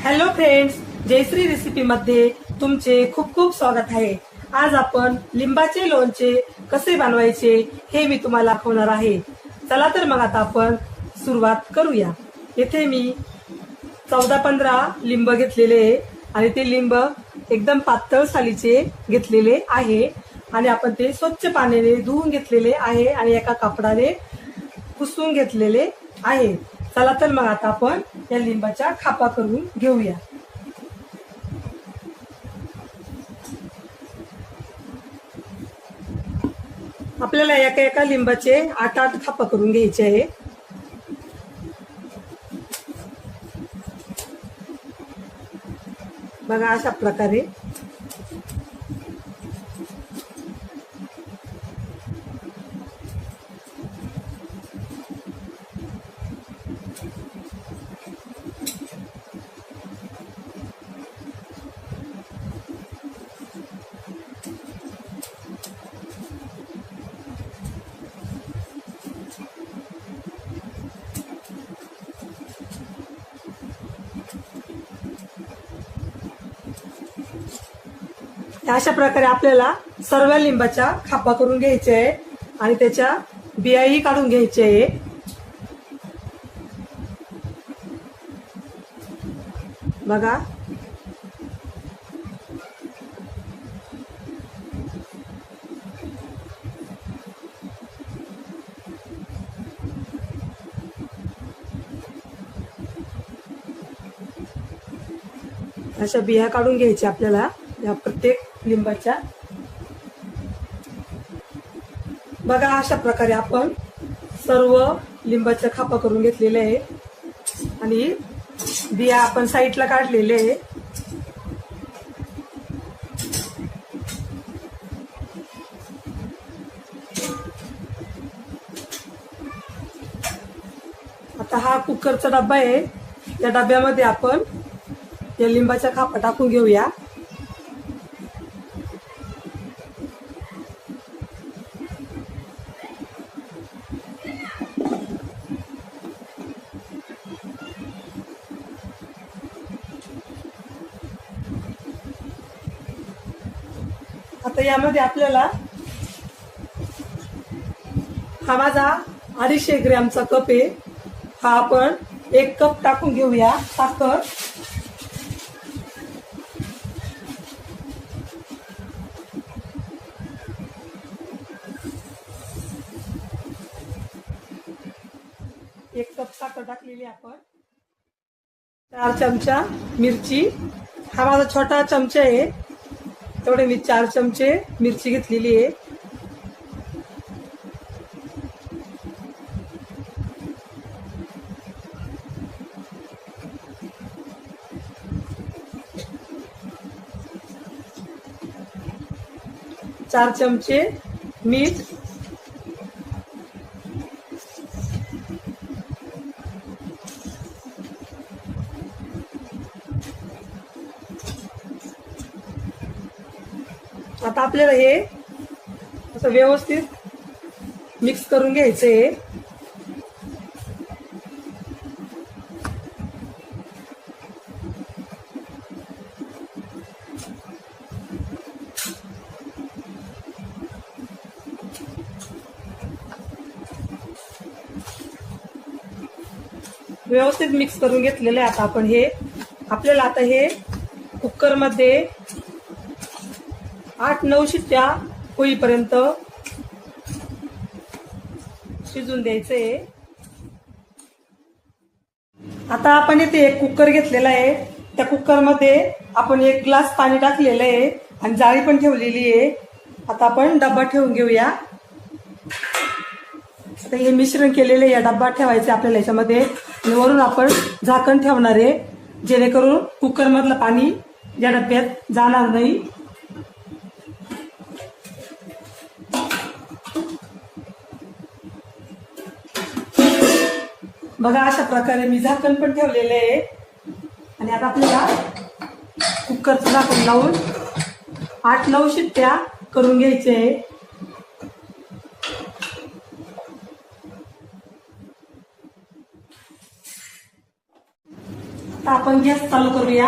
Hello friends, Jayashree recipe मध्ये तुमचे खूप खूप स्वागत आहे। आज आपण लिंबाचे लोणचे कसे बनवायचे हे मी तुम्हाला दाखवणार आहे। चला तर मग आता आपण सुरुवात करूया। येथे मी 14-15 लिंब घेतलेले आहे आणि ते लिंब एकदम पातळ सालीचे घेतलेले आहे आणि आपण ते स्वच्छ पाण्याने धुवून घेतलेले आहे आणि एका कापडाने पुसून घेतलेले आहे। चला तर मग आता आपण या लिंबाच्या खापा करून घेऊया। आपल्याला एका एका लिंबाचे 8-8 खापा करून घ्यायचे आहे। बघा अशा प्रकारे अशा प्रकारे आपल्याला सर्व लिंबाच्या खापा करून घ्यायचे आहे आणि त्याच्या बियाही काढून घ्यायचे आहे। बघा अशा बिया काढून घ्यायच्या आपल्याला या प्रत्येक लिंबाच्या। बघा अशा प्रकारे आपण सर्व लिंबाच्या खापा करून घेतलेले आहे आणि बिया आपण साईडला काढलेले आहे। आता हा कुकरचा डब्बा आहे, या डब्यामध्ये आपण या लिंबाच्या खापा टाकून घेऊया। आता यामध्ये आपल्याला हा माझा 250 ग्रॅमचा कप आहे, हा आपण 1 कप टाकून घेऊया साखर। एक कप साखर टाकलेली आपण। 4 चमचा मिरची, हा माझा छोटा चमचा आहे तेवढे मी 4 चमचे मिरची घेतलेली आहे। चार चमचे मीठ, आता आपल्याला हे असं व्यवस्थित मिक्स करून घ्यायचंय। व्यवस्थित मिक्स करून घेतलेले आता आपण हे आपल्याला आता हे कुकर मध्ये 8-9 शिट्ट्या होईपर्यंत शिजून द्यायचंय। आता आपण इथे एक कुकर घेतलेला आहे, त्या कुकर मध्ये आपण 1 ग्लास पाणी टाकलेलं आहे आणि जाळी पण ठेवलेली आहे। आता आपण डब्बा ठेवून घेऊया। आता हे मिश्रण केलेले या डब्बा ठेवायचे आपल्याला याच्यामध्ये आणि वरून आपण झाकण ठेवणार आहे, जेणेकरून कुकर मधलं पाणी या डब्यात जाणार नाही। बघा अशा प्रकारे मी झाकण पण ठेवलेले आहे आणि आता आपल्याला कुकरचं झाकण लावून 8-9 शिट्ट्या करून घ्यायचे आहे। आता आपण गॅस चालू करूया.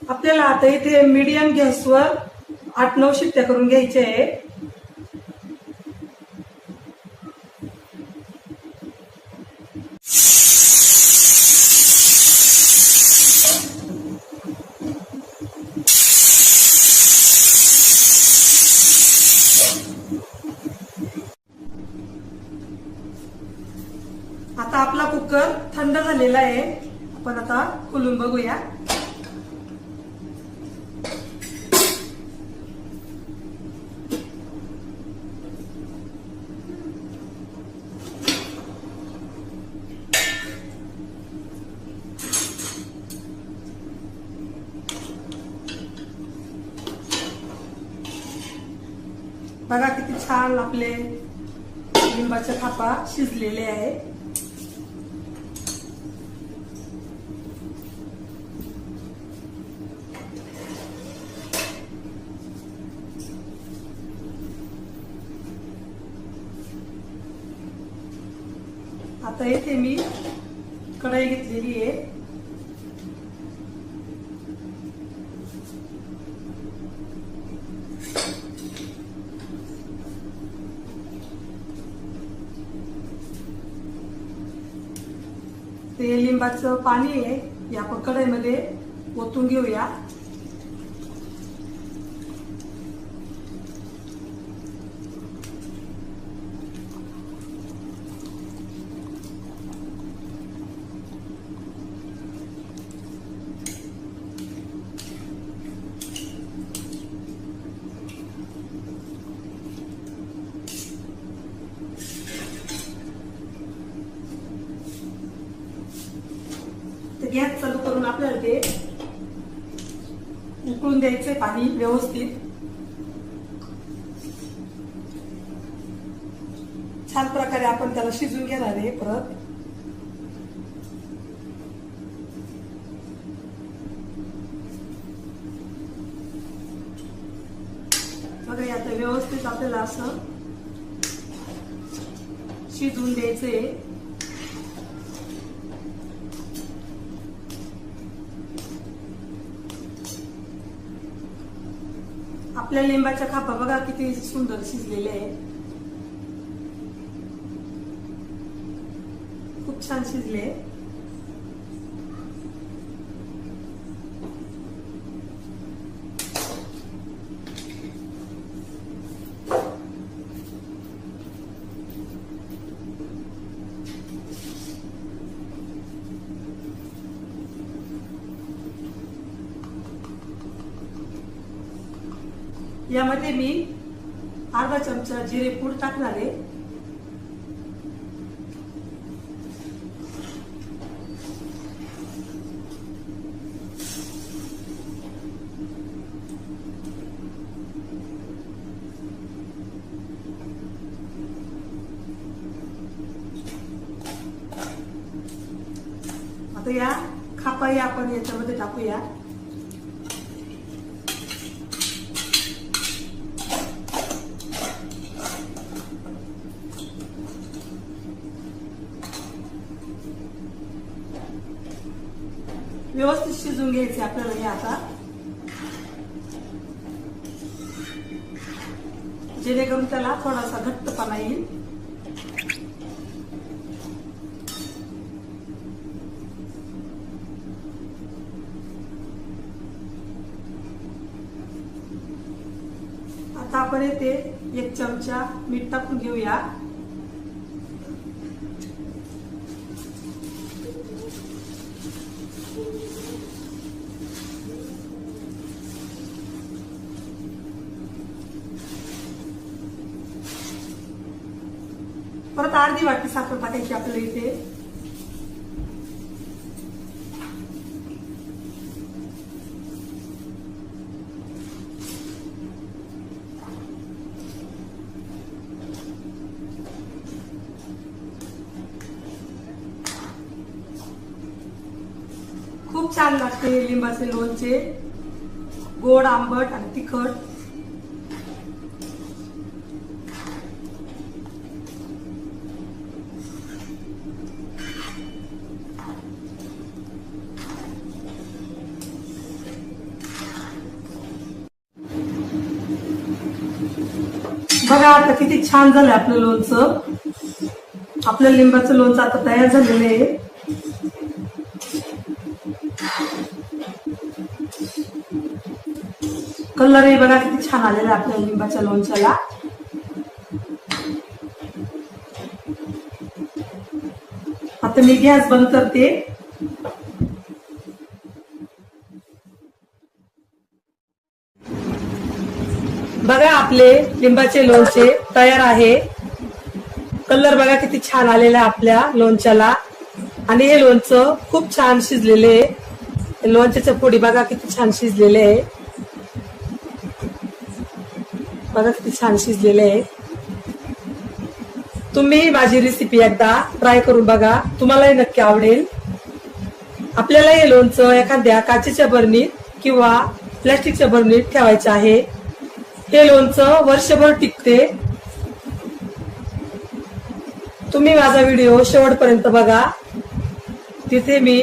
आपल्याला आता इथे मीडियम गॅसवर 8-9 शिट्ट्या करून घ्यायच्या आहे. आता आपला कुकर थंड झालेला आहे. आपण आता खोलून बघूया. बघा किती छान आपले लिंबाच्या खापा शिजलेले आहे. आता इथे मी कढई घेतलेली आहे. ते लिंबाचं पाणी आहे या आपण कढईमध्ये ओतून घेऊया. गॅस चालू करून आपल्याला ते उकळून द्यायचे पाणी व्यवस्थित. छान प्रकारे आपण त्याला शिजून घेणार आहे. परत बघा आता व्यवस्थित आपल्याला असं शिजवून द्यायचंय. आपल्या लिंबाच्या खापा बघा किती सुंदर शिजलेले आहे. खूप छान शिजले. यामध्ये मी अर्धा चमचा जिरे पूड टाकणार आहे. आता या खापाही आपण याच्यामध्ये टाकूया. व्यवस्थित शिजून घ्यायचे आपल्याला हे आता, जेणेकरून त्याला थोडासा घट्टपणा येईल. आता आपण येथे 1 चमचा मीठ टाकून घेऊया. परत अर्धी वाटी साखर टाकायची आपल्याला इथे. खूप छान लागते लिंबाचे लोणचे, गोड, आंबट आणि तिखट. बघा आता किती छान झालंय आपलं लोणचं. आपलं लिंबाचं लोणचं आता तयार झालेलं आहे. कलरही बघा किती छान आलेला आहे आपल्या लिंबाच्या लोणच्याला. आता मी गॅस बंद करते. बघा आपले लिंबाचे लोणचे तयार आहे. कलर बघा किती छान आलेला आहे आपल्या लोणच्याला. आणि हे लोणचं खूप छान शिजलेले आहे. लोणच्याच्या फोडी बघा किती छान शिजलेले आहे. बघा किती छान शिजलेले आहे. तुम्ही माझी रेसिपी एकदा ट्राय करून बघा, तुम्हालाही नक्की आवडेल. आपल्याला हे लोणचं एखाद्या काचेच्या बरणीत किंवा प्लास्टिकच्या बरणीत ठेवायचे आहे. हे लोणचं वर्षभर टिकते. तुम्ही माझा व्हिडिओ शेवटपर्यंत बघा. तिथे मी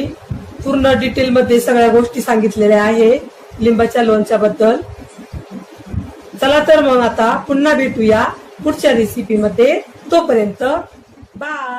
पूर्ण डिटेल मध्ये सगळ्या गोष्टी सांगितलेल्या आहे लिंबाच्या लोणच्याबद्दल. चला तर मग आता पुन्हा भेटूया पुढच्या रेसिपी मध्ये. तोपर्यंत बाय.